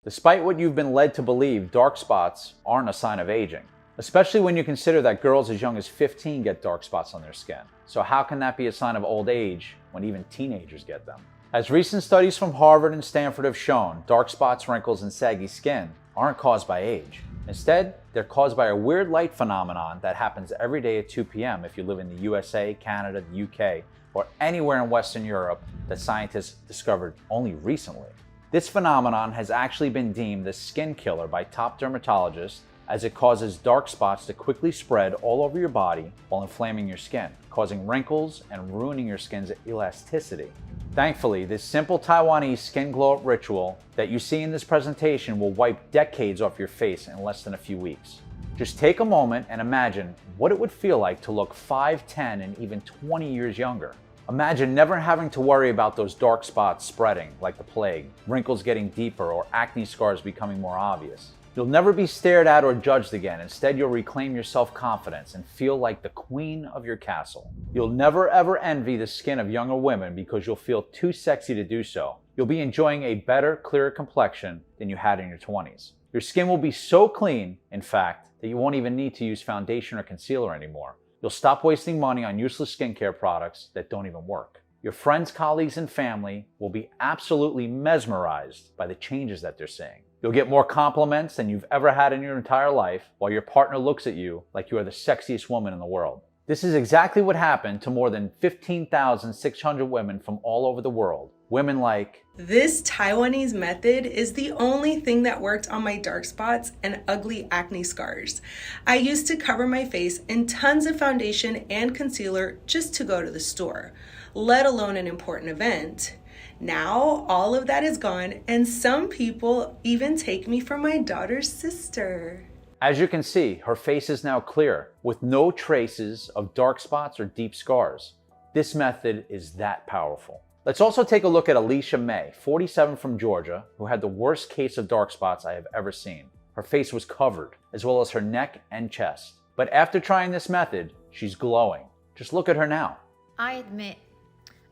Despite what you've been led to believe, dark spots aren't a sign of aging, especially when you consider that girls as young as 15 get dark spots on their skin. So how can that be a sign of old age when even teenagers get them? As recent studies from Harvard and Stanford have shown, dark spots, wrinkles, and saggy skin aren't caused by age. Instead, they're caused by a weird light phenomenon that happens every day at 2 p.m. if you live in the USA, Canada, the UK, or anywhere in Western Europe that scientists discovered only recently. This phenomenon has actually been deemed the skin killer by top dermatologists, as it causes dark spots to quickly spread all over your body while inflaming your skin, causing wrinkles and ruining your skin's elasticity. Thankfully, this simple Taiwanese skin glow-up ritual that you see in this presentation will wipe decades off your face in less than a few weeks. Just take a moment and imagine what it would feel like to look 5, 10, and even 20 years younger. Imagine never having to worry about those dark spots spreading like the plague, wrinkles getting deeper, or acne scars becoming more obvious. You'll never be stared at or judged again. Instead, you'll reclaim your self-confidence and feel like the queen of your castle. You'll never ever envy the skin of younger women because you'll feel too sexy to do so. You'll be enjoying a better, clearer complexion than you had in your 20s. Your skin will be so clean, in fact, that you won't even need to use foundation or concealer anymore. You'll stop wasting money on useless skincare products that don't even work. Your friends, colleagues, and family will be absolutely mesmerized by the changes that they're seeing. You'll get more compliments than you've ever had in your entire life, while your partner looks at you like you are the sexiest woman in the world. This is exactly what happened to more than 15,600 women from all over the world. Women like, "This Taiwanese method is the only thing that worked on my dark spots and ugly acne scars. I used to cover my face in tons of foundation and concealer just to go to the store, let alone an important event. Now all of that is gone, and some people even take me for my daughter's sister." As you can see, her face is now clear, with no traces of dark spots or deep scars. This method is that powerful. Let's also take a look at Alicia May, 47 from Georgia, who had the worst case of dark spots I have ever seen. Her face was covered, as well as her neck and chest. But after trying this method, she's glowing. Just look at her now. I admit,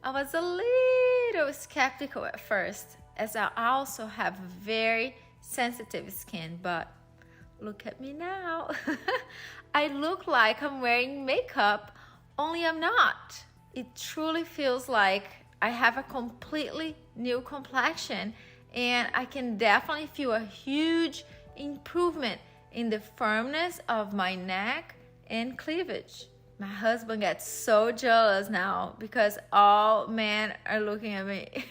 I was a little skeptical at first, as I also have very sensitive skin, but look at me now. I look like I'm wearing makeup, only I'm not. It truly feels like I have a completely new complexion, and I can definitely feel a huge improvement in the firmness of my neck and cleavage. My husband gets so jealous now because all men are looking at me.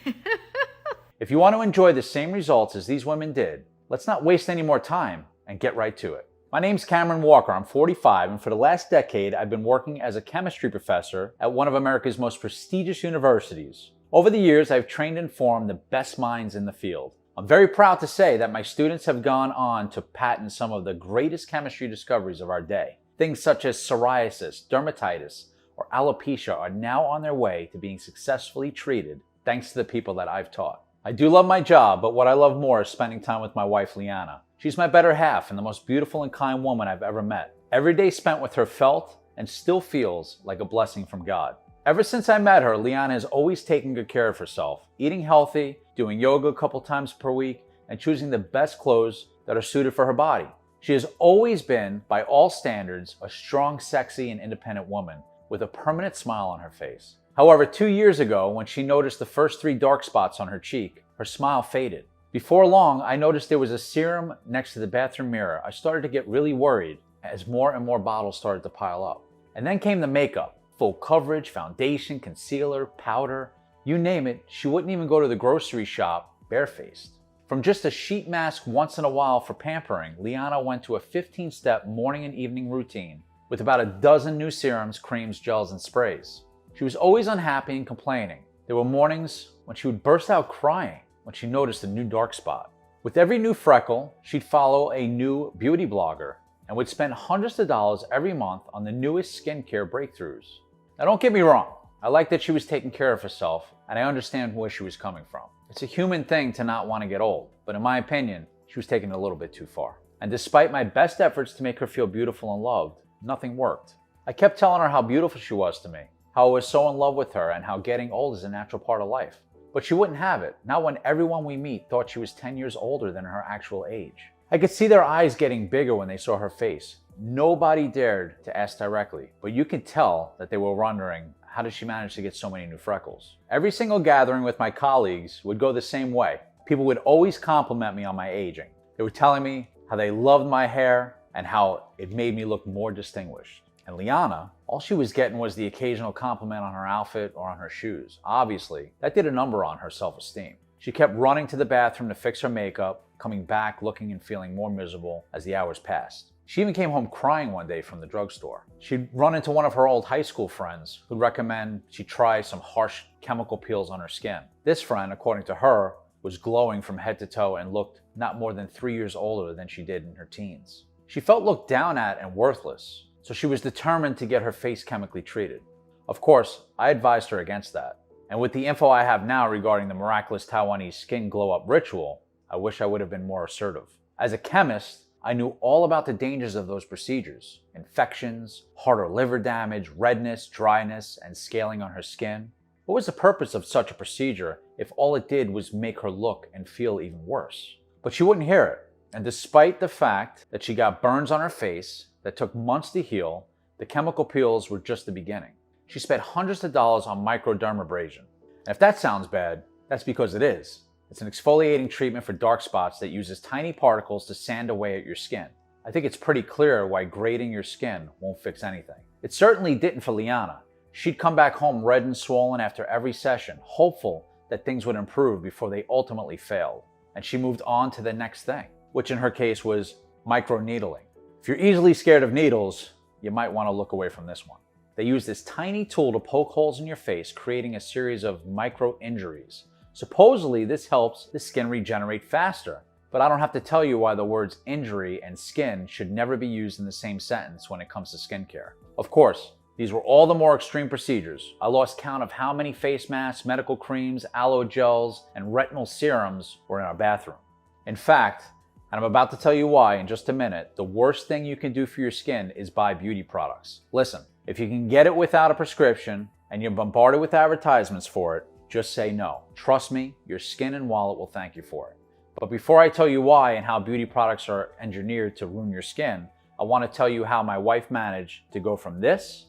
If you want to enjoy the same results as these women did, let's not waste any more time and get right to it. My name's Cameron Walker, I'm 45, and for the last decade I've been working as a chemistry professor at one of America's most prestigious universities. Over the years, I've trained and formed the best minds in the field. I'm very proud to say that my students have gone on to patent some of the greatest chemistry discoveries of our day. Things such as psoriasis, dermatitis, or alopecia are now on their way to being successfully treated thanks to the people that I've taught. I do love my job, but what I love more is spending time with my wife, Liana. She's my better half and the most beautiful and kind woman I've ever met. Every day spent with her felt and still feels like a blessing from God. Ever since I met her, Liana has always taken good care of herself, eating healthy, doing yoga a couple times per week, and choosing the best clothes that are suited for her body. She has always been, by all standards, a strong, sexy, and independent woman with a permanent smile on her face. However, 2 years ago, when she noticed the first 3 dark spots on her cheek, her smile faded. Before long, I noticed there was a serum next to the bathroom mirror. I started to get really worried as more and more bottles started to pile up. And then came the makeup. Full coverage, foundation, concealer, powder, you name it. She wouldn't even go to the grocery shop barefaced. From just a sheet mask once in a while for pampering, Liana went to a 15-step morning and evening routine with about a dozen new serums, creams, gels, and sprays. She was always unhappy and complaining. There were mornings when she would burst out crying when she noticed a new dark spot. With every new freckle, she'd follow a new beauty blogger and would spend hundreds of dollars every month on the newest skincare breakthroughs. Now don't get me wrong, I like that she was taking care of herself, and I understand where she was coming from. It's a human thing to not want to get old, but in my opinion, she was taking it a little bit too far. And despite my best efforts to make her feel beautiful and loved, nothing worked. I kept telling her how beautiful she was to me, how I was so in love with her, and how getting old is a natural part of life. But she wouldn't have it, not when everyone we meet thought she was 10 years older than her actual age. I could see their eyes getting bigger when they saw her face. Nobody dared to ask directly, but you could tell that they were wondering, how did she manage to get so many new freckles? Every single gathering with my colleagues would go the same way. People would always compliment me on my aging. They were telling me how they loved my hair and how it made me look more distinguished. And Liana, all she was getting was the occasional compliment on her outfit or on her shoes. Obviously, that did a number on her self-esteem. She kept running to the bathroom to fix her makeup, coming back looking and feeling more miserable as the hours passed. She even came home crying one day from the drugstore. She'd run into one of her old high school friends who'd recommend she try some harsh chemical peels on her skin. This friend, according to her, was glowing from head to toe and looked not more than 3 years older than she did in her teens. She felt looked down at and worthless, so she was determined to get her face chemically treated. Of course, I advised her against that. And with the info I have now regarding the miraculous Taiwanese skin glow-up ritual, I wish I would have been more assertive. As a chemist, I knew all about the dangers of those procedures: infections, heart or liver damage, redness, dryness, and scaling on her skin. What was the purpose of such a procedure if all it did was make her look and feel even worse? But she wouldn't hear it. And despite the fact that she got burns on her face that took months to heal, the chemical peels were just the beginning. She spent hundreds of dollars on microdermabrasion. And if that sounds bad, that's because it is. It's an exfoliating treatment for dark spots that uses tiny particles to sand away at your skin. I think it's pretty clear why grading your skin won't fix anything. It certainly didn't for Liana. She'd come back home red and swollen after every session, hopeful that things would improve before they ultimately failed. And she moved on to the next thing, which in her case was microneedling. If you're easily scared of needles, you might want to look away from this one. They use this tiny tool to poke holes in your face, creating a series of micro injuries. Supposedly, this helps the skin regenerate faster, but I don't have to tell you why the words injury and skin should never be used in the same sentence when it comes to skincare. Of course, these were all the more extreme procedures. I lost count of how many face masks, medical creams, aloe gels, and retinal serums were in our bathroom. In fact, and I'm about to tell you why in just a minute, the worst thing you can do for your skin is buy beauty products. Listen, if you can get it without a prescription and you're bombarded with advertisements for it, just say no. Trust me, your skin and wallet will thank you for it. But before I tell you why and how beauty products are engineered to ruin your skin, I want to tell you how my wife managed to go from this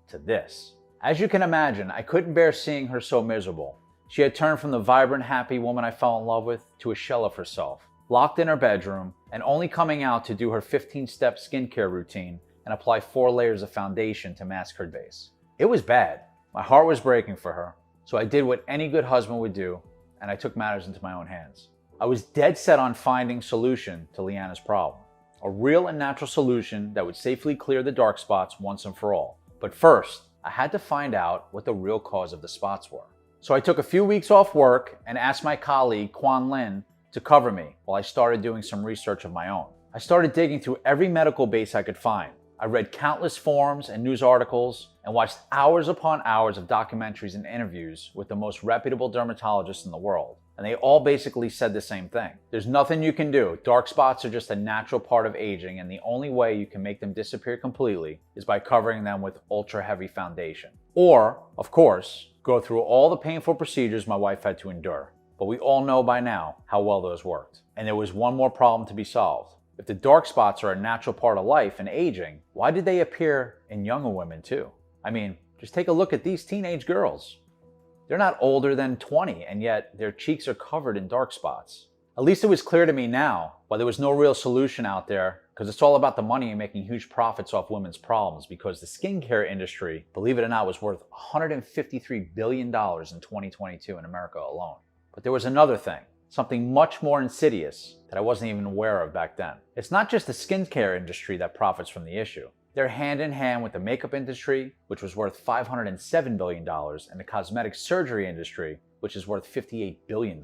to this. As you can imagine, I couldn't bear seeing her so miserable. She had turned from the vibrant, happy woman I fell in love with to a shell of herself, locked in her bedroom and only coming out to do her 15-step skincare routine and apply 4 layers of foundation to mask her base. It was bad. My heart was breaking for her. So I did what any good husband would do, and I took matters into my own hands. I was dead set on finding a solution to Liana's problem. A real and natural solution that would safely clear the dark spots once and for all. But first, I had to find out what the real cause of the spots were. So I took a few weeks off work and asked my colleague, Quan Lin, to cover me while I started doing some research of my own. I started digging through every medical base I could find. I read countless forums and news articles and watched hours upon hours of documentaries and interviews with the most reputable dermatologists in the world. And they all basically said the same thing. There's nothing you can do. Dark spots are just a natural part of aging, and the only way you can make them disappear completely is by covering them with ultra heavy foundation. Or, of course, go through all the painful procedures my wife had to endure. But we all know by now how well those worked. And there was one more problem to be solved. If the dark spots are a natural part of life and aging, why did they appear in younger women too? I mean, just take a look at these teenage girls. They're not older than 20, and yet their cheeks are covered in dark spots. At least it was clear to me now why there was no real solution out there, because it's all about the money and making huge profits off women's problems, because the skincare industry, believe it or not, was worth $153 billion in 2022 in America alone. But there was another thing. Something much more insidious that I wasn't even aware of back then. It's not just the skincare industry that profits from the issue. They're hand in hand with the makeup industry, which was worth $507 billion, and the cosmetic surgery industry, which is worth $58 billion.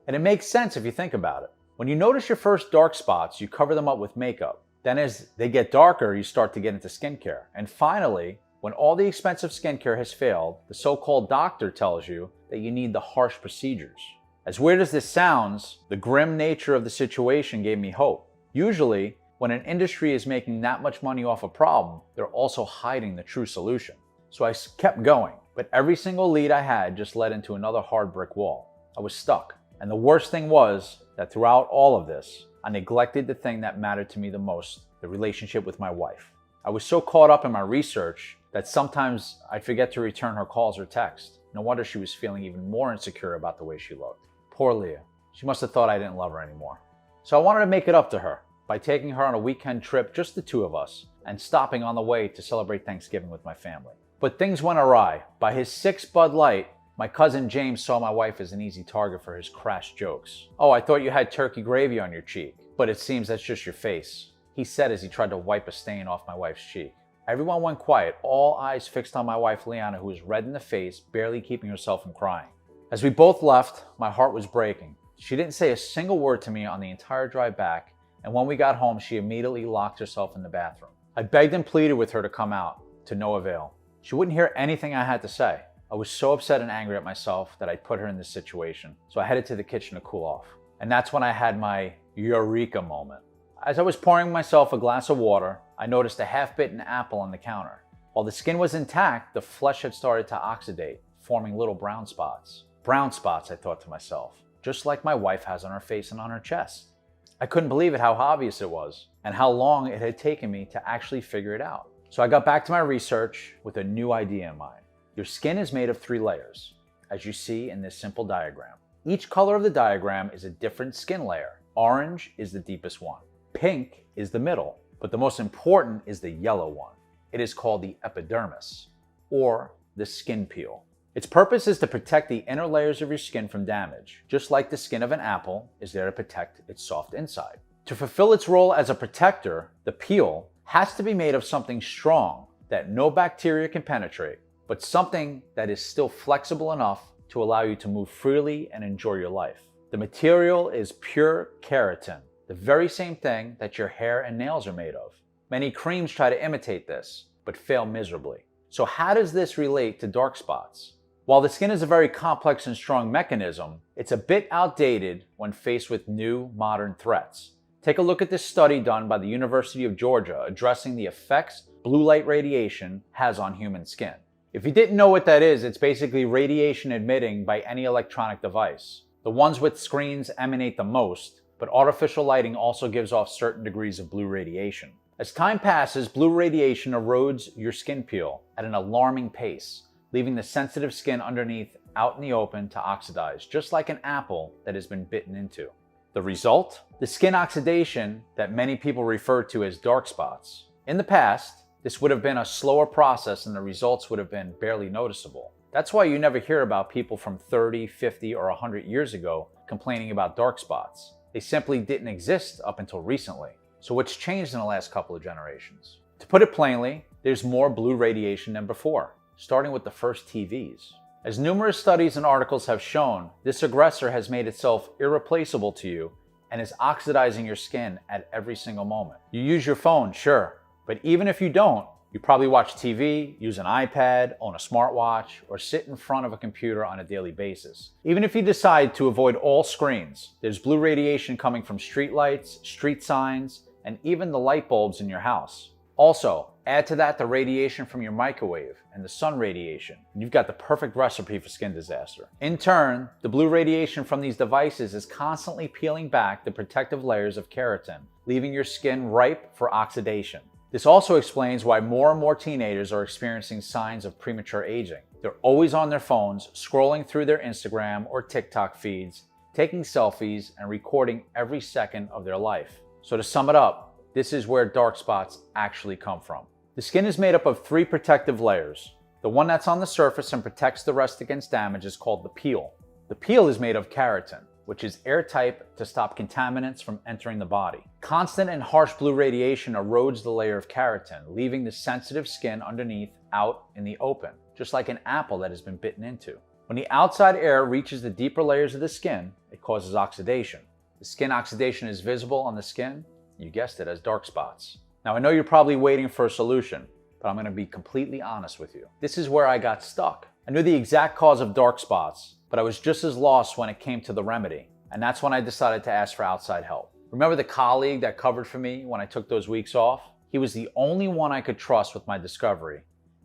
And it makes sense if you think about it. When you notice your first dark spots, you cover them up with makeup. Then as they get darker, you start to get into skincare. And finally, when all the expensive skincare has failed, the so-called doctor tells you that you need the harsh procedures. As weird as this sounds, the grim nature of the situation gave me hope. Usually, when an industry is making that much money off a problem, they're also hiding the true solution. So I kept going, but every single lead I had just led into another hard brick wall. I was stuck. And the worst thing was that throughout all of this, I neglected the thing that mattered to me the most, the relationship with my wife. I was so caught up in my research that sometimes I'd forget to return her calls or texts. No wonder she was feeling even more insecure about the way she looked. Poor Leah. She must have thought I didn't love her anymore. So I wanted to make it up to her by taking her on a weekend trip, just the two of us, and stopping on the way to celebrate Thanksgiving with my family. But things went awry. By his 6th Bud Light, my cousin James saw my wife as an easy target for his crass jokes. "Oh, I thought you had turkey gravy on your cheek, but it seems that's just your face," he said as he tried to wipe a stain off my wife's cheek. Everyone went quiet, all eyes fixed on my wife Liana, who was red in the face, barely keeping herself from crying. As we both left, my heart was breaking. She didn't say a single word to me on the entire drive back, and when we got home, she immediately locked herself in the bathroom. I begged and pleaded with her to come out, to no avail. She wouldn't hear anything I had to say. I was so upset and angry at myself that I'd put her in this situation, so I headed to the kitchen to cool off. And that's when I had my eureka moment. As I was pouring myself a glass of water, I noticed a half-bitten apple on the counter. While the skin was intact, the flesh had started to oxidate, forming little brown spots. Brown spots, I thought to myself, just like my wife has on her face and on her chest. I couldn't believe it how obvious it was, and how long it had taken me to actually figure it out. So I got back to my research with a new idea in mind. Your skin is made of 3 layers, as you see in this simple diagram. Each color of the diagram is a different skin layer. Orange is the deepest one. Pink is the middle, but the most important is the yellow one. It is called the epidermis, or the skin peel. Its purpose is to protect the inner layers of your skin from damage, just like the skin of an apple is there to protect its soft inside. To fulfill its role as a protector, the peel has to be made of something strong that no bacteria can penetrate, but something that is still flexible enough to allow you to move freely and enjoy your life. The material is pure keratin, the very same thing that your hair and nails are made of. Many creams try to imitate this, but fail miserably. So how does this relate to dark spots? While the skin is a very complex and strong mechanism, it's a bit outdated when faced with new, modern threats. Take a look at this study done by the University of Georgia addressing the effects blue light radiation has on human skin. If you didn't know what that is, it's basically radiation emitting by any electronic device. The ones with screens emanate the most, but artificial lighting also gives off certain degrees of blue radiation. As time passes, blue radiation erodes your skin peel at an alarming pace, leaving the sensitive skin underneath out in the open to oxidize, just like an apple that has been bitten into. The result? The skin oxidation that many people refer to as dark spots. In the past, this would have been a slower process and the results would have been barely noticeable. That's why you never hear about people from 30, 50, or 100 years ago complaining about dark spots. They simply didn't exist up until recently. So what's changed in the last couple of generations? To put it plainly, there's more blue radiation than before, starting with the first TVs. As numerous studies and articles have shown, this aggressor has made itself irreplaceable to you and is oxidizing your skin at every single moment. You use your phone, sure, but even if you don't, you probably watch TV, use an iPad, own a smartwatch, or sit in front of a computer on a daily basis. Even if you decide to avoid all screens, there's blue radiation coming from street lights, street signs, and even the light bulbs in your house. Also, add to that the radiation from your microwave and the sun radiation, and you've got the perfect recipe for skin disaster. In turn, the blue radiation from these devices is constantly peeling back the protective layers of keratin, leaving your skin ripe for oxidation. This also explains why more and more teenagers are experiencing signs of premature aging. They're always on their phones, scrolling through their Instagram or TikTok feeds, taking selfies, and recording every second of their life. So to sum it up, this is where dark spots actually come from. The skin is made up of 3 protective layers. The one that's on the surface and protects the rest against damage is called the peel. The peel is made of keratin, which is airtight to stop contaminants from entering the body. Constant and harsh blue radiation erodes the layer of keratin, leaving the sensitive skin underneath out in the open, just like an apple that has been bitten into. When the outside air reaches the deeper layers of the skin, it causes oxidation. The skin oxidation is visible on the skin, you guessed it, as dark spots. Now I know you're probably waiting for a solution, but I'm gonna be completely honest with you. This is where I got stuck. I knew the exact cause of dark spots, but I was just as lost when it came to the remedy. And that's when I decided to ask for outside help. Remember the colleague that covered for me when I took those weeks off? He was the only one I could trust with my discovery.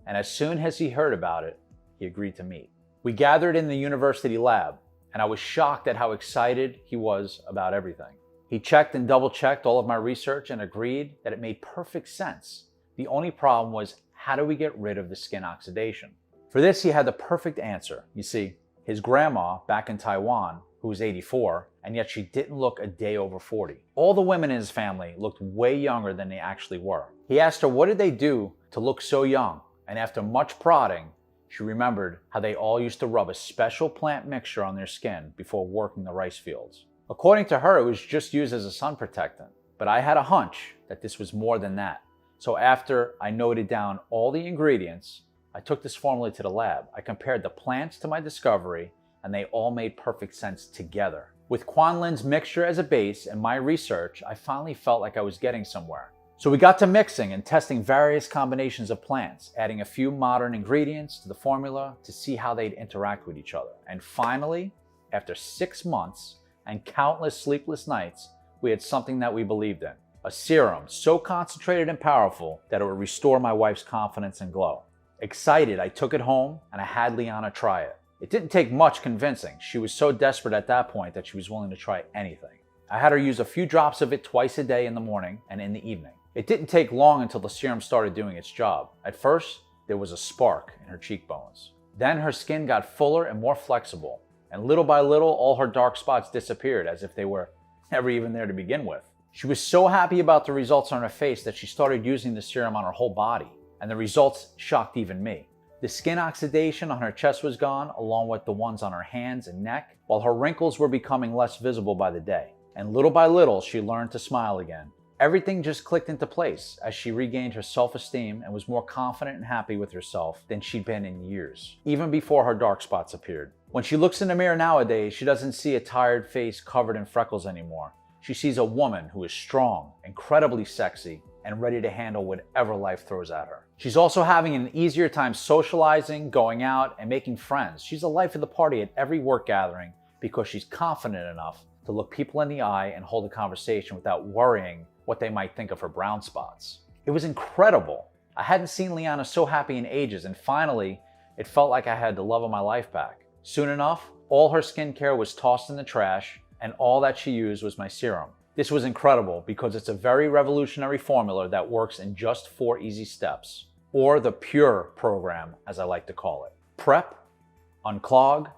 And as soon as he heard about it, he agreed to meet. We gathered in the university lab, and I was shocked at how excited he was about everything. He checked and double-checked all of my research and agreed that it made perfect sense. The only problem was, how do we get rid of the skin oxidation? For this, he had the perfect answer. You see, his grandma back in Taiwan, who was 84, and yet she didn't look a day over 40. All the women in his family looked way younger than they actually were. He asked her what did they do to look so young, and after much prodding, she remembered how they all used to rub a special plant mixture on their skin before working the rice fields. According to her, it was just used as a sun protectant, but I had a hunch that this was more than that. So after I noted down all the ingredients, I took this formula to the lab. I compared the plants to my discovery, and they all made perfect sense together. With Quan Lin's mixture as a base and my research, I finally felt like I was getting somewhere. So we got to mixing and testing various combinations of plants, adding a few modern ingredients to the formula to see how they'd interact with each other. And finally, after 6 months and countless sleepless nights, we had something that we believed in. A serum so concentrated and powerful that it would restore my wife's confidence and glow. Excited, I took it home and I had Liana try it. It didn't take much convincing. She was so desperate at that point that she was willing to try anything. I had her use a few drops of it twice a day in the morning and in the evening. It didn't take long until the serum started doing its job. At first, there was a spark in her cheekbones. Then her skin got fuller and more flexible, and little by little, all her dark spots disappeared as if they were never even there to begin with. She was so happy about the results on her face that she started using the serum on her whole body, and the results shocked even me. The skin oxidation on her chest was gone, along with the ones on her hands and neck, while her wrinkles were becoming less visible by the day. And little by little, she learned to smile again. Everything just clicked into place as she regained her self-esteem and was more confident and happy with herself than she'd been in years, even before her dark spots appeared. When she looks in the mirror nowadays, she doesn't see a tired face covered in freckles anymore. She sees a woman who is strong, incredibly sexy, and ready to handle whatever life throws at her. She's also having an easier time socializing, going out, and making friends. She's the life of the party at every work gathering because she's confident enough to look people in the eye and hold a conversation without worrying what they might think of her brown spots. It was incredible. I hadn't seen Liana so happy in ages, and finally, it felt like I had the love of my life back. Soon enough, all her skincare was tossed in the trash, and all that she used was my serum. This was incredible because it's a very revolutionary formula that works in just 4 easy steps, or the PURE program, as I like to call it. Prep, unclog,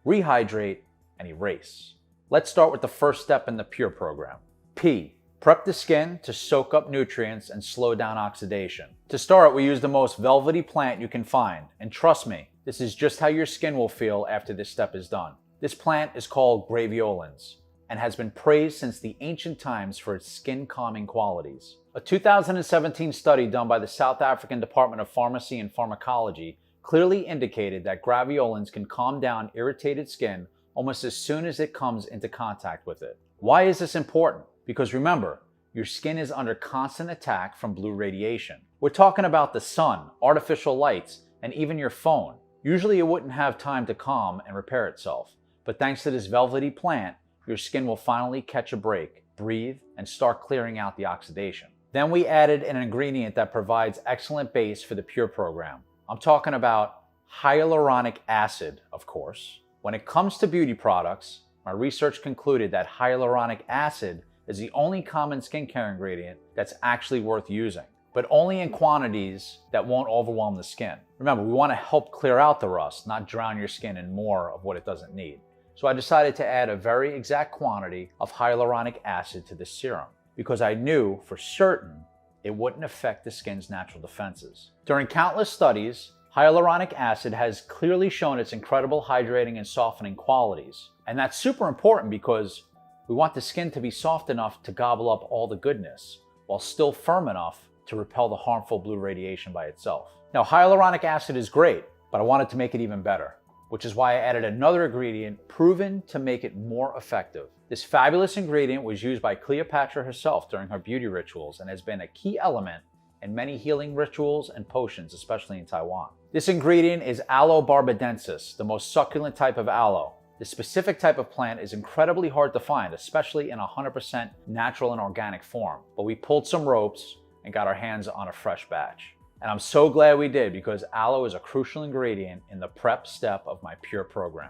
rehydrate, and erase. Let's start with the first step in the PURE program. P. Prep the skin to soak up nutrients and slow down oxidation. To start, we use the most velvety plant you can find, and trust me, this is just how your skin will feel after this step is done. This plant is called graveolens and has been praised since the ancient times for its skin calming qualities. A 2017 study done by the South African Department of Pharmacy and Pharmacology clearly indicated that graveolens can calm down irritated skin almost as soon as it comes into contact with it. Why is this important? Because remember, your skin is under constant attack from blue radiation. We're talking about the sun, artificial lights, and even your phone. Usually it wouldn't have time to calm and repair itself, but thanks to this velvety plant, your skin will finally catch a break, breathe, and start clearing out the oxidation. Then we added an ingredient that provides excellent base for the PURE program. I'm talking about hyaluronic acid, of course. When it comes to beauty products, my research concluded that hyaluronic acid is the only common skincare ingredient that's actually worth using, but only in quantities that won't overwhelm the skin. Remember, we want to help clear out the rust, not drown your skin in more of what it doesn't need. So I decided to add a very exact quantity of hyaluronic acid to this serum because I knew for certain it wouldn't affect the skin's natural defenses. During countless studies, hyaluronic acid has clearly shown its incredible hydrating and softening qualities. And that's super important because we want the skin to be soft enough to gobble up all the goodness, while still firm enough to repel the harmful blue radiation by itself. Now, hyaluronic acid is great, but I wanted to make it even better, which is why I added another ingredient proven to make it more effective. This fabulous ingredient was used by Cleopatra herself during her beauty rituals and has been a key element in many healing rituals and potions, especially in Taiwan. This ingredient is Aloe barbadensis, the most succulent type of aloe. This specific type of plant is incredibly hard to find, especially in 100% natural and organic form. But we pulled some ropes and got our hands on a fresh batch. And I'm so glad we did because aloe is a crucial ingredient in the prep step of my PURE program.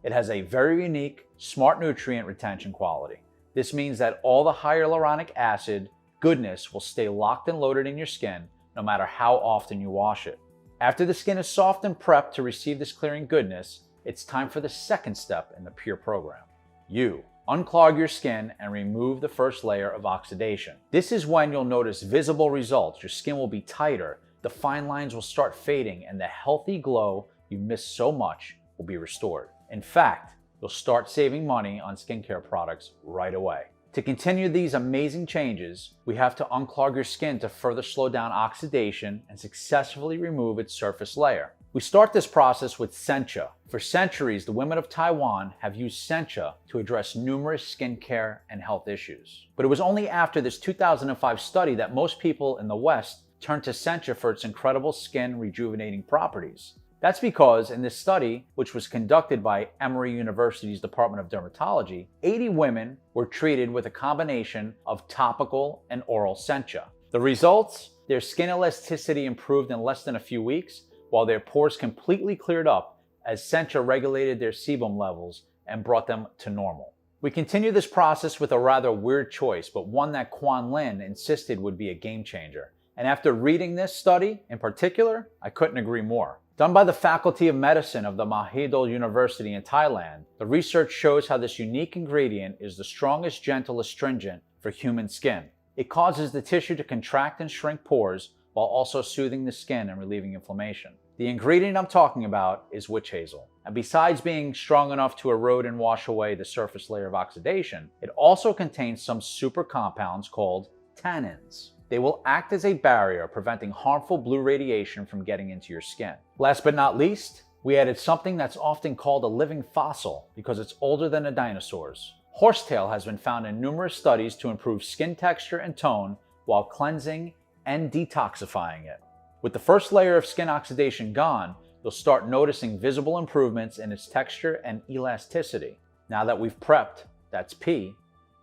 It has a very unique, smart nutrient retention quality. This means that all the hyaluronic acid goodness will stay locked and loaded in your skin no matter how often you wash it. After the skin is soft and prepped to receive this clearing goodness, it's time for the second step in the Pure program. You unclog your skin and remove the first layer of oxidation. This is when you'll notice visible results. Your skin will be tighter, the fine lines will start fading, and the healthy glow you missed so much will be restored. In fact, you'll start saving money on skincare products right away. To continue these amazing changes, we have to unclog your skin to further slow down oxidation and successfully remove its surface layer. We start this process with sencha. For centuries, the women of Taiwan have used sencha to address numerous skincare and health issues. But it was only after this 2005 study that most people in the West turned to sencha for its incredible skin rejuvenating properties. That's because in this study, which was conducted by Emory University's Department of Dermatology, 80 women were treated with a combination of topical and oral sencha. The results? Their skin elasticity improved in less than a few weeks, while their pores completely cleared up as sencha regulated their sebum levels and brought them to normal. We continue this process with a rather weird choice, but one that Quan Lin insisted would be a game changer. And after reading this study in particular, I couldn't agree more. Done by the Faculty of Medicine of the Mahidol University in Thailand, the research shows how this unique ingredient is the strongest gentle astringent for human skin. It causes the tissue to contract and shrink pores while also soothing the skin and relieving inflammation. The ingredient I'm talking about is witch hazel. And besides being strong enough to erode and wash away the surface layer of oxidation, it also contains some super compounds called tannins. They will act as a barrier, preventing harmful blue radiation from getting into your skin. Last but not least, we added something that's often called a living fossil because it's older than the dinosaurs. Horsetail has been found in numerous studies to improve skin texture and tone while cleansing and detoxifying it. With the first layer of skin oxidation gone, you'll start noticing visible improvements in its texture and elasticity. Now that we've prepped, that's P,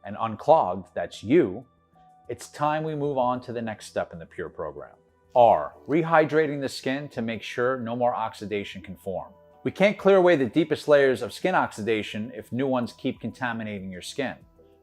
and unclogged, that's U, it's time we move on to the next step in the Pure program. R, rehydrating the skin to make sure no more oxidation can form. We can't clear away the deepest layers of skin oxidation if new ones keep contaminating your skin.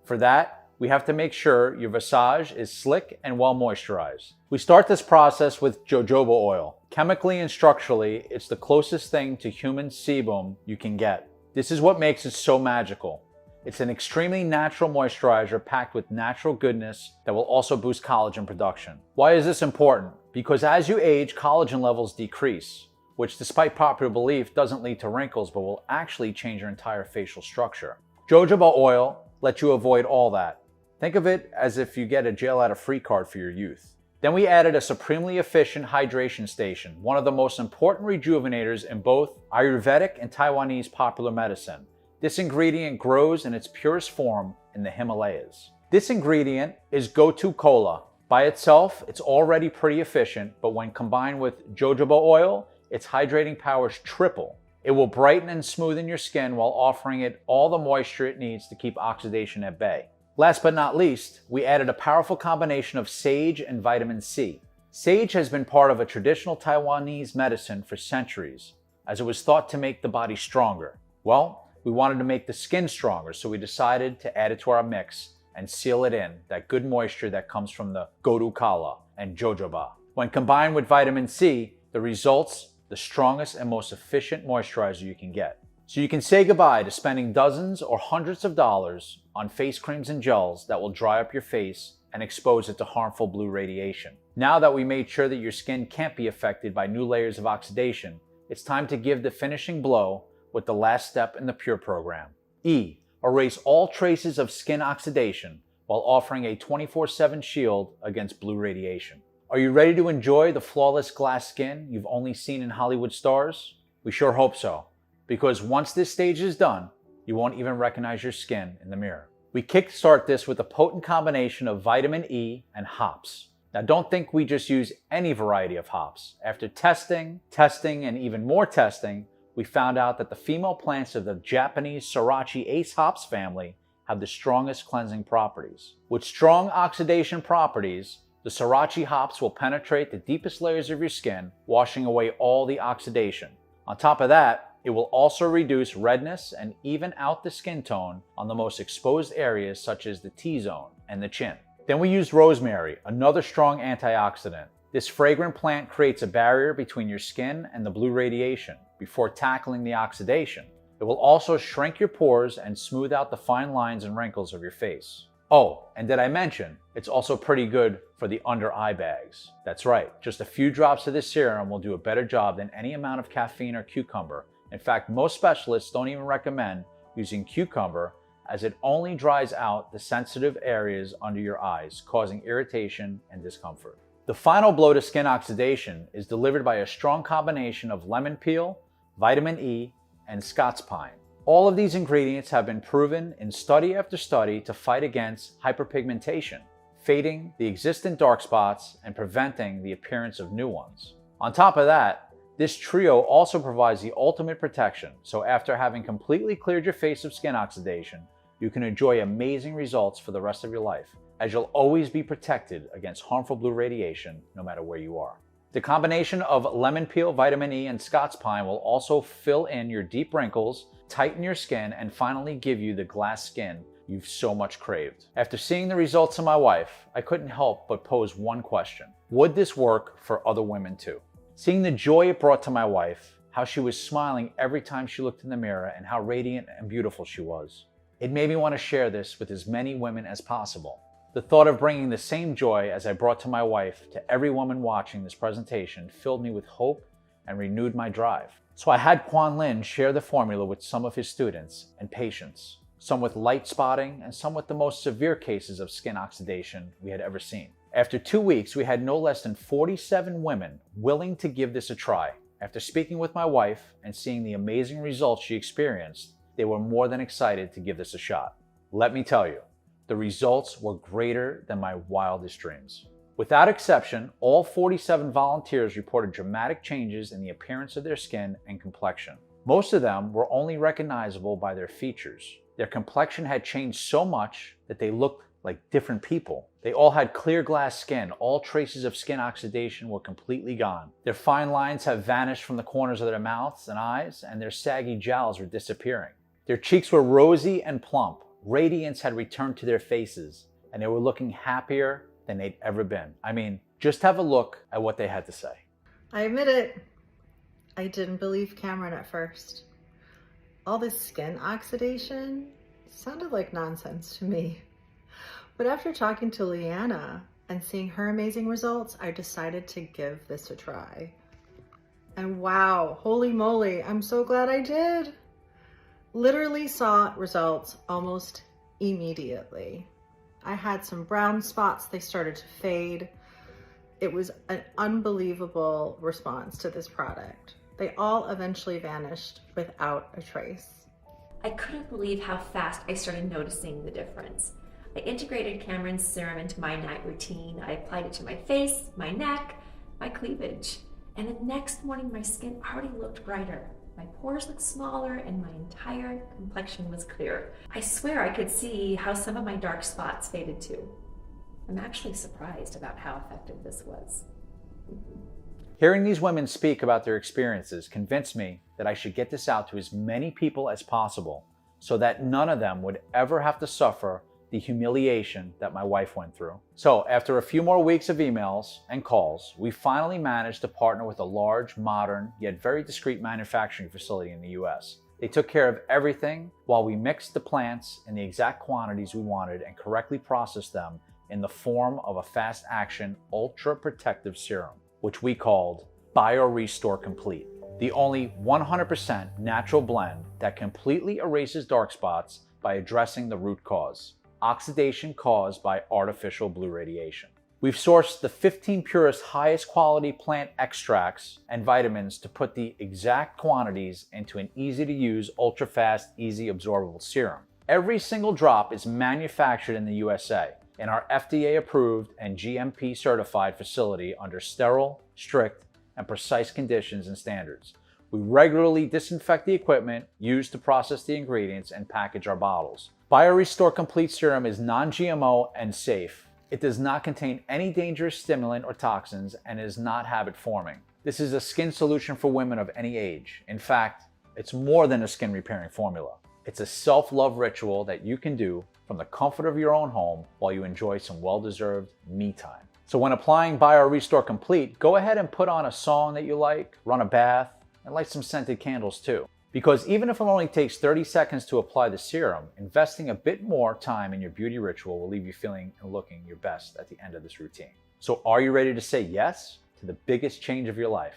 For that, we have to make sure your visage is slick and well moisturized. We start this process with jojoba oil. Chemically and structurally, it's the closest thing to human sebum you can get. This is what makes it so magical. It's an extremely natural moisturizer packed with natural goodness that will also boost collagen production. Why is this important? Because as you age, collagen levels decrease, which despite popular belief doesn't lead to wrinkles but will actually change your entire facial structure. Jojoba oil lets you avoid all that. Think of it as if you get a jail out of free card for your youth. Then we added a supremely efficient hydration station, one of the most important rejuvenators in both Ayurvedic and Taiwanese popular medicine. This ingredient grows in its purest form in the Himalayas. This ingredient is Gotu Kola. By itself, it's already pretty efficient, but when combined with jojoba oil, its hydrating powers triple. It will brighten and smoothen your skin while offering it all the moisture it needs to keep oxidation at bay. Last but not least, we added a powerful combination of sage and vitamin C. Sage has been part of a traditional Taiwanese medicine for centuries, as it was thought to make the body stronger. Well, we wanted to make the skin stronger, so we decided to add it to our mix and seal it in, that good moisture that comes from the Gotu Kola and jojoba. When combined with vitamin C, the results, the strongest and most efficient moisturizer you can get. So you can say goodbye to spending dozens or hundreds of dollars on face creams and gels that will dry up your face and expose it to harmful blue radiation. Now that we made sure that your skin can't be affected by new layers of oxidation, it's time to give the finishing blow with the last step in the Pure program. E, erase all traces of skin oxidation while offering a 24/7 shield against blue radiation. Are you ready to enjoy the flawless glass skin you've only seen in Hollywood stars? We sure hope so, because once this stage is done, you won't even recognize your skin in the mirror. We kickstart this with a potent combination of vitamin E and hops. Now don't think we just use any variety of hops. After testing, and even more testing, we found out that the female plants of the Japanese Sorachi Ace hops family have the strongest cleansing properties. With strong oxidation properties, the Sorachi hops will penetrate the deepest layers of your skin, washing away all the oxidation. On top of that, It will also reduce redness and even out the skin tone on the most exposed areas such as the T-zone and the chin. Then we used rosemary, another strong antioxidant. This fragrant plant creates a barrier between your skin and the blue radiation before tackling the oxidation. It will also shrink your pores and smooth out the fine lines and wrinkles of your face. Oh, and did I mention, it's also pretty good for the under eye bags. That's right, just a few drops of this serum will do a better job than any amount of caffeine or cucumber. In fact, most specialists don't even recommend using cucumber as it only dries out the sensitive areas under your eyes, causing irritation and discomfort. The final blow to skin oxidation is delivered by a strong combination of lemon peel, vitamin E, and Scots pine. All of these ingredients have been proven in study after study to fight against hyperpigmentation, fading the existing dark spots and preventing the appearance of new ones. On top of that, this trio also provides the ultimate protection, so after having completely cleared your face of skin oxidation, you can enjoy amazing results for the rest of your life, as you'll always be protected against harmful blue radiation no matter where you are. The combination of lemon peel, vitamin E, and Scots pine will also fill in your deep wrinkles, tighten your skin, and finally give you the glass skin you've so much craved. After seeing the results of my wife, I couldn't help but pose one question. Would this work for other women too? Seeing the joy it brought to my wife, how she was smiling every time she looked in the mirror, and how radiant and beautiful she was, it made me want to share this with as many women as possible. The thought of bringing the same joy as I brought to my wife to every woman watching this presentation filled me with hope and renewed my drive. So I had Quan Lin share the formula with some of his students and patients, some with light spotting and some with the most severe cases of skin oxidation we had ever seen. After 2 weeks, we had no less than 47 women willing to give this a try. After speaking with my wife and seeing the amazing results she experienced, they were more than excited to give this a shot. Let me tell you, the results were greater than my wildest dreams. Without exception, all 47 volunteers reported dramatic changes in the appearance of their skin and complexion. Most of them were only recognizable by their features. Their complexion had changed so much that they looked like different people. They all had clear glass skin. All traces of skin oxidation were completely gone. Their fine lines have vanished from the corners of their mouths and eyes, and their saggy jowls were disappearing. Their cheeks were rosy and plump. Radiance had returned to their faces, and they were looking happier than they'd ever been. I mean, just have a look at what they had to say. I admit it, I didn't believe Cameron at first. All this skin oxidation sounded like nonsense to me. But after talking to Leanna and seeing her amazing results, I decided to give this a try. And wow, holy moly, I'm so glad I did. Literally saw results almost immediately. I had some brown spots, they started to fade. It was an unbelievable response to this product. They all eventually vanished without a trace. I couldn't believe how fast I started noticing the difference. I integrated Cameron's serum into my night routine. I applied it to my face, my neck, my cleavage. And the next morning, my skin already looked brighter. My pores looked smaller and my entire complexion was clear. I swear I could see how some of my dark spots faded too. I'm actually surprised about how effective this was. Hearing these women speak about their experiences convinced me that I should get this out to as many people as possible so that none of them would ever have to suffer the humiliation that my wife went through. So after a few more weeks of emails and calls, we finally managed to partner with a large, modern, yet very discreet manufacturing facility in the US. They took care of everything while we mixed the plants in the exact quantities we wanted and correctly processed them in the form of a fast-action, ultra-protective serum, which we called BioRestore Complete, the only 100% natural blend that completely erases dark spots by addressing the root cause, oxidation caused by artificial blue radiation. We've sourced the 15 purest, highest quality plant extracts and vitamins to put the exact quantities into an easy-to-use, ultra-fast, easy absorbable serum. Every single drop is manufactured in the USA in our FDA-approved and GMP-certified facility under sterile, strict, and precise conditions and standards. We regularly disinfect the equipment used to process the ingredients and package our bottles. BioRestore Complete Serum is non-GMO and safe. It does not contain any dangerous stimulant or toxins and is not habit-forming. This is a skin solution for women of any age. In fact, It's more than a skin repairing formula. It's a self-love ritual that you can do from the comfort of your own home while you enjoy some well-deserved me time. So when applying Bio Restore Complete, go ahead and put on a song that you like, run a bath, and light some scented candles too. Because even if it only takes 30 seconds to apply the serum, investing a bit more time in your beauty ritual will leave you feeling and looking your best at the end of this routine. So are you ready to say yes to the biggest change of your life?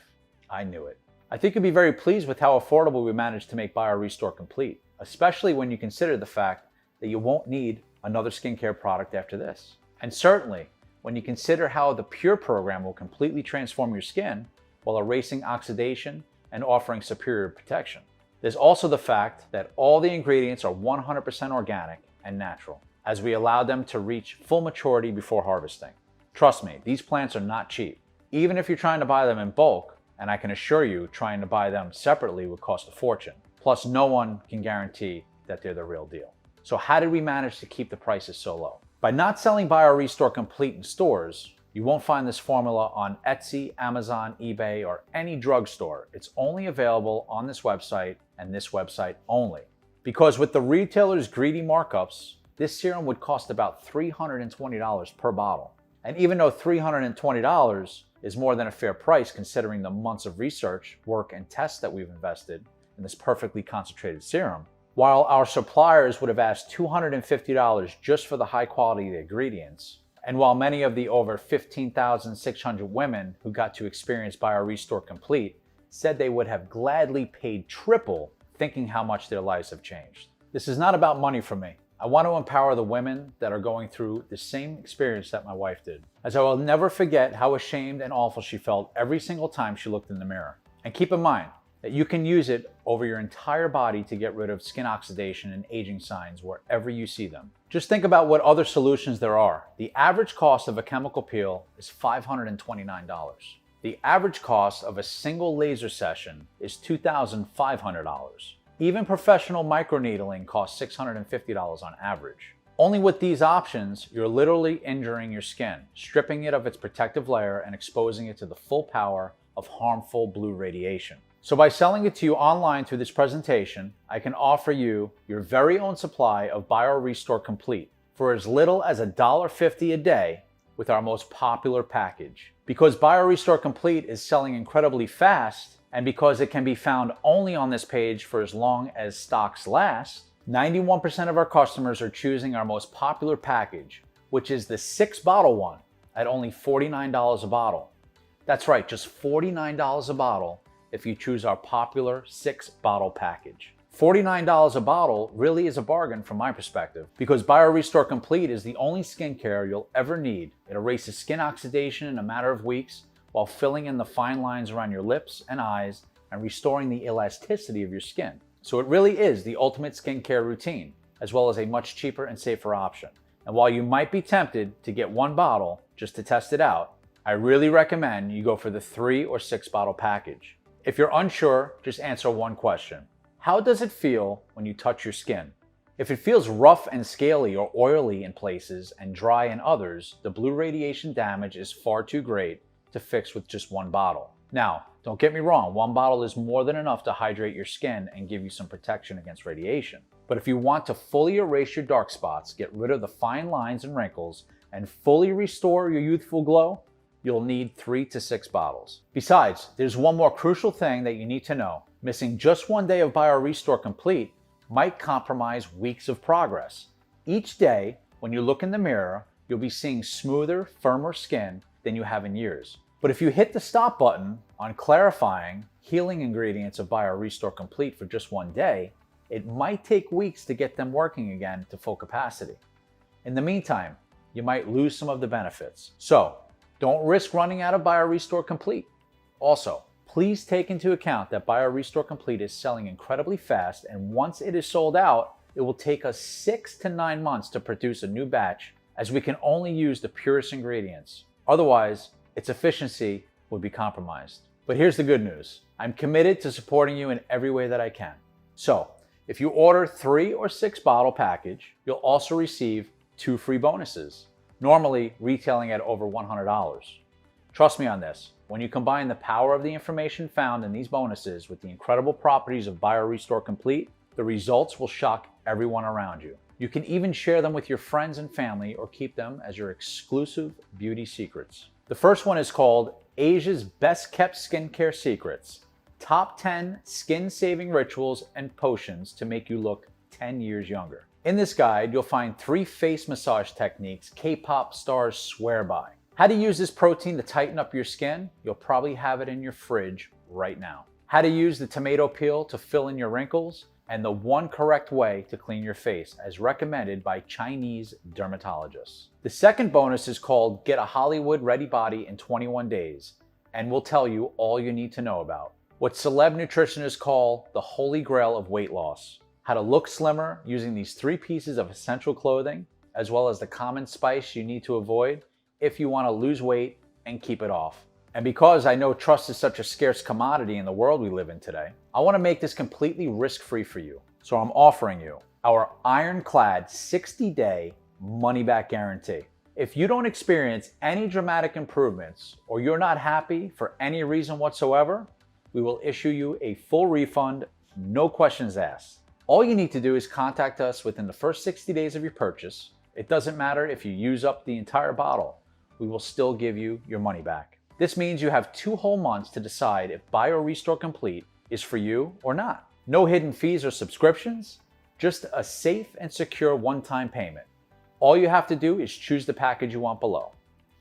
I knew it. I think you'll be very pleased with how affordable we managed to make Bio Restore Complete, especially when you consider the fact that you won't need another skincare product after this. And certainly, when you consider how the Pure program will completely transform your skin while erasing oxidation and offering superior protection. There's also the fact that all the ingredients are 100% organic and natural, as we allow them to reach full maturity before harvesting. Trust me, these plants are not cheap. Even if you're trying to buy them in bulk, and I can assure you trying to buy them separately would cost a fortune. Plus, no one can guarantee that they're the real deal. So how did we manage to keep the prices so low? By not selling Bio Restore Complete in stores, you won't find this formula on Etsy, Amazon, eBay, or any drugstore. It's only available on this website and this website only. Because with the retailer's greedy markups, this serum would cost about $320 per bottle. And even though $320 is more than a fair price considering the months of research, work, and tests that we've invested in this perfectly concentrated serum, while our suppliers would have asked $250 just for the high quality of the ingredients, and while many of the over 15,600 women who got to experience Bio Restore Complete said they would have gladly paid triple thinking how much their lives have changed. This is not about money for me. I want to empower the women that are going through the same experience that my wife did, as I will never forget how ashamed and awful she felt every single time she looked in the mirror. And keep in mind that you can use it over your entire body to get rid of skin oxidation and aging signs wherever you see them. Just think about what other solutions there are. The average cost of a chemical peel is $529. The average cost of a single laser session is $2,500. Even professional microneedling costs $650 on average. Only with these options, you're literally injuring your skin, stripping it of its protective layer and exposing it to the full power of harmful blue radiation. So by selling it to you online through this presentation, I can offer you your very own supply of Bio Restore Complete for as little as $1.50 a day with our most popular package. Because Bio Restore Complete is selling incredibly fast, and because it can be found only on this page for as long as stocks last, 91% of our customers are choosing our most popular package, which is the 6-bottle one at only $49 a bottle. That's right, just $49 a bottle if you choose our popular 6-bottle package. $49 a bottle really is a bargain from my perspective, because Bio Restore Complete is the only skincare you'll ever need. It erases skin oxidation in a matter of weeks while filling in the fine lines around your lips and eyes and restoring the elasticity of your skin. So it really is the ultimate skincare routine, as well as a much cheaper and safer option. And while you might be tempted to get one bottle just to test it out, I really recommend you go for the 3 or 6 bottle package. If you're unsure, just answer one question. How does it feel when you touch your skin? If it feels rough and scaly or oily in places and dry in others, the blue radiation damage is far too great to fix with just one bottle. Now, don't get me wrong, one bottle is more than enough to hydrate your skin and give you some protection against radiation. But if you want to fully erase your dark spots, get rid of the fine lines and wrinkles, and fully restore your youthful glow, you'll need 3 to 6 bottles. Besides, there's one more crucial thing that you need to know. Missing just one day of Bio Restore Complete might compromise weeks of progress. Each day, when you look in the mirror, you'll be seeing smoother, firmer skin than you have in years. But if you hit the stop button on clarifying, healing ingredients of Bio Restore Complete for just one day, it might take weeks to get them working again to full capacity. In the meantime, you might lose some of the benefits. So, don't risk running out of Bio Restore Complete. Also, please take into account that Bio Restore Complete is selling incredibly fast, and once it is sold out, it will take us 6 to 9 months to produce a new batch, as we can only use the purest ingredients. Otherwise, its efficiency would be compromised. But here's the good news. I'm committed to supporting you in every way that I can. So, if you order 3 or 6 bottle package, you'll also receive 2 free bonuses, normally retailing at over $100. Trust me on this. When you combine the power of the information found in these bonuses with the incredible properties of BioRestore Complete, the results will shock everyone around you. You can even share them with your friends and family or keep them as your exclusive beauty secrets. The first one is called Asia's Best Kept Skincare Secrets. Top 10 skin-saving rituals and potions to make you look 10 years younger. In this guide, you'll find 3 face massage techniques K-pop stars swear by. How to use this protein to tighten up your skin? You'll probably have it in your fridge right now. How to use the tomato peel to fill in your wrinkles? And the one correct way to clean your face, as recommended by Chinese dermatologists. The second bonus is called Get a Hollywood-Ready Body in 21 Days, and will tell you all you need to know about what celeb nutritionists call the holy grail of weight loss, how to look slimmer using these 3 pieces of essential clothing, as well as the common spice you need to avoid if you want to lose weight and keep it off. And because I know trust is such a scarce commodity in the world we live in today, I want to make this completely risk-free for you. So I'm offering you our ironclad 60-day money-back guarantee. If you don't experience any dramatic improvements or you're not happy for any reason whatsoever, we will issue you a full refund, no questions asked. All you need to do is contact us within the first 60 days of your purchase. It doesn't matter if you use up the entire bottle. We will still give you your money back. This means you have 2 whole months to decide if BioRestore Complete is for you or not. No hidden fees or subscriptions, just a safe and secure one-time payment. All you have to do is choose the package you want below.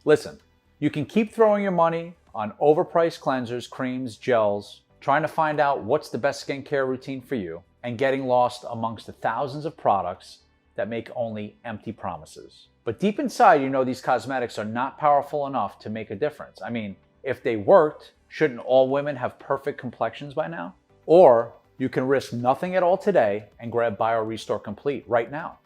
Listen, you can keep throwing your money on overpriced cleansers, creams, gels, trying to find out what's the best skincare routine for you, and getting lost amongst the thousands of products that make only empty promises. But deep inside, you know these cosmetics are not powerful enough to make a difference. I mean, if they worked, shouldn't all women have perfect complexions by now? Or you can risk nothing at all today and grab BioRestore Complete right now.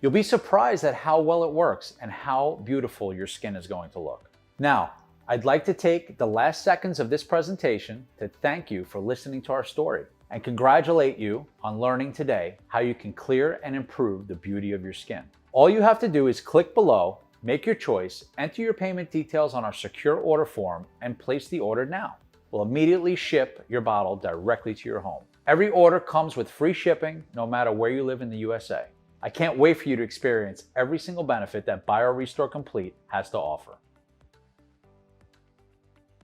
You'll be surprised at how well it works and how beautiful your skin is going to look. Now, I'd like to take the last seconds of this presentation to thank you for listening to our story and congratulate you on learning today how you can clear and improve the beauty of your skin. All you have to do is click below, make your choice, enter your payment details on our secure order form, and place the order now. We'll immediately ship your bottle directly to your home. Every order comes with free shipping, no matter where you live in the USA. I can't wait for you to experience every single benefit that BioRestore Complete has to offer.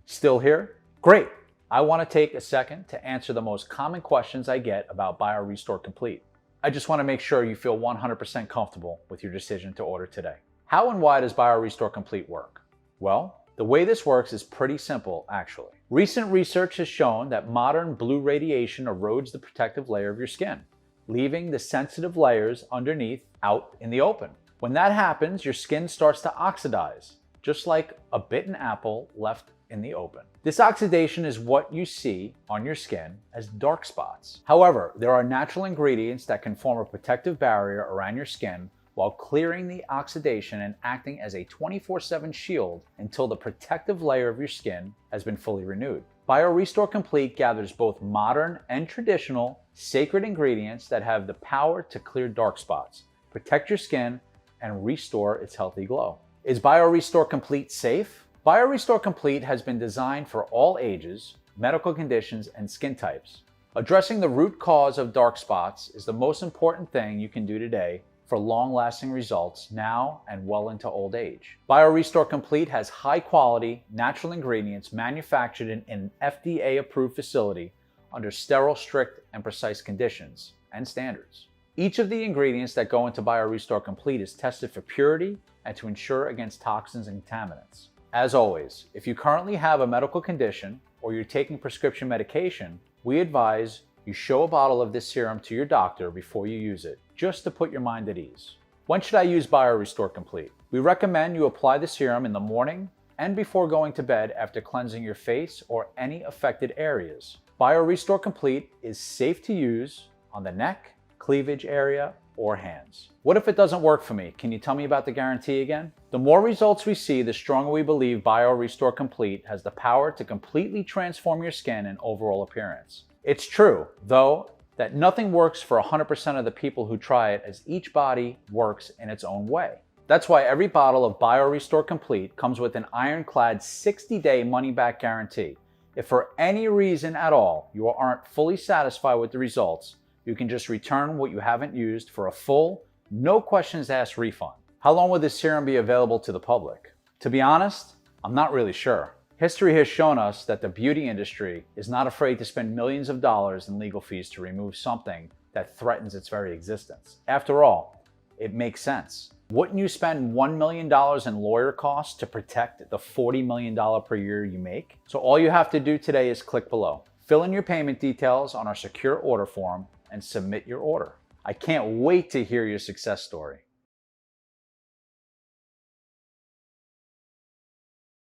Still here? Great! I want to take a second to answer the most common questions I get about BioRestore Complete. I just want to make sure you feel 100% comfortable with your decision to order today. How and why does BioRestore Complete work? Well, the way this works is pretty simple, actually. Recent research has shown that modern blue radiation erodes the protective layer of your skin, leaving the sensitive layers underneath out in the open. When that happens, your skin starts to oxidize, just like a bitten apple left in the open. This oxidation is what you see on your skin as dark spots. However, there are natural ingredients that can form a protective barrier around your skin while clearing the oxidation and acting as a 24/7 shield until the protective layer of your skin has been fully renewed. BioRestore Complete gathers both modern and traditional sacred ingredients that have the power to clear dark spots, protect your skin, and restore its healthy glow. Is BioRestore Complete safe? BioRestore Complete has been designed for all ages, medical conditions, and skin types. Addressing the root cause of dark spots is the most important thing you can do today for long-lasting results now and well into old age. BioRestore Complete has high-quality, natural ingredients manufactured in an FDA-approved facility under sterile, strict, and precise conditions and standards. Each of the ingredients that go into BioRestore Complete is tested for purity and to ensure against toxins and contaminants. As always, if you currently have a medical condition or you're taking prescription medication, we advise you show a bottle of this serum to your doctor before you use it, just to put your mind at ease. When should I use BioRestore Complete? We recommend you apply the serum in the morning and before going to bed after cleansing your face or any affected areas. BioRestore Complete is safe to use on the neck, cleavage area, or hands. What if it doesn't work for me? Can you tell me about the guarantee again? The more results we see, the stronger we believe BioRestore Complete has the power to completely transform your skin and overall appearance. It's true, though, that nothing works for 100% of the people who try it, as each body works in its own way. That's why every bottle of BioRestore Complete comes with an ironclad 60-day money-back guarantee. If for any reason at all you aren't fully satisfied with the results, you can just return what you haven't used for a full, no questions asked refund. How long will this serum be available to the public? To be honest, I'm not really sure. History has shown us that the beauty industry is not afraid to spend millions of dollars in legal fees to remove something that threatens its very existence. After all, it makes sense. Wouldn't you spend $1 million in lawyer costs to protect the $40 million per year you make? So all you have to do today is click below, fill in your payment details on our secure order form, and submit your order. I can't wait to hear your success story.